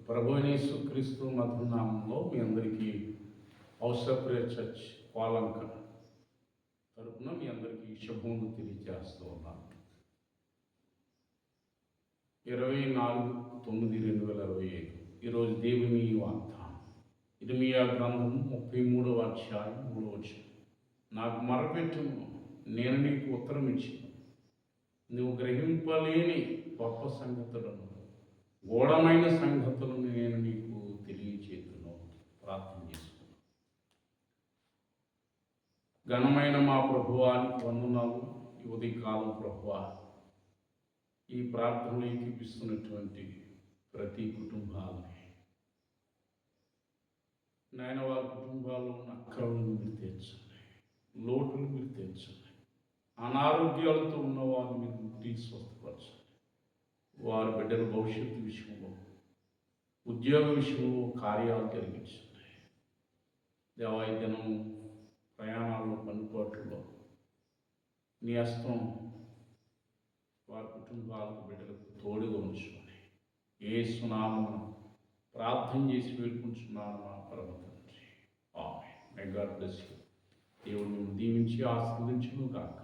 ప్రభువైన యేసుక్రీస్తు మధునామంలో మీ అందరికీ ఔషధప్రియ చర్చ్ పాలంక తరపున మీ అందరికీ శుభములు తెలియజేస్తూ ఉన్నాను. 24/9/2025 ఈరోజు దేవుని వాగ్దానం. ఇర్మీయా గ్రంథం 33వ అధ్యాయం 3వ వచనం. నాకు మొరపెట్టుము, నేను నీకు ఉత్తరం ఇచ్చాను. నువ్వు గ్రహింపలేని గొప్ప సంగతులను, గూఢమైన సంగతులను నేను నీకు తెలియచేతును. ప్రార్థన చేసుకున్నాను. ఘనమైన మా ప్రభువానికి వందనాలు. ఈ ఉదయకాలం ప్రభువా, ఈ ప్రార్థనలు ఏకీపిస్తున్నటువంటి ప్రతి కుటుంబాలని నాయన, వారి కుటుంబాల్లో ఉన్న అక్కరలను మీరు తీర్చండి, లోటులు మీరు తీర్చండి. అనారోగ్యాలతో ఉన్న వారిని మీరు ముట్టి స్వస్థపరచండి. వారి బిడ్డల భవిష్యత్తు విషయంలో, ఉద్యోగ విషయంలో కార్యాలు జరిగించండి. దేవా, ఈ దినం ప్రయాణాల్లో, పనిపాట్లలో నీ హస్తం వారి కుటుంబాలకు, బిడ్డలకు తోడుగా ఉంచుకొని యేసు నామమున ప్రార్థన చేసి వేడుకుంటున్నాను మా పరమ తండ్రి. Amen. May God bless you. దేవుడు దీవించి ఆశీర్వదించును గాక.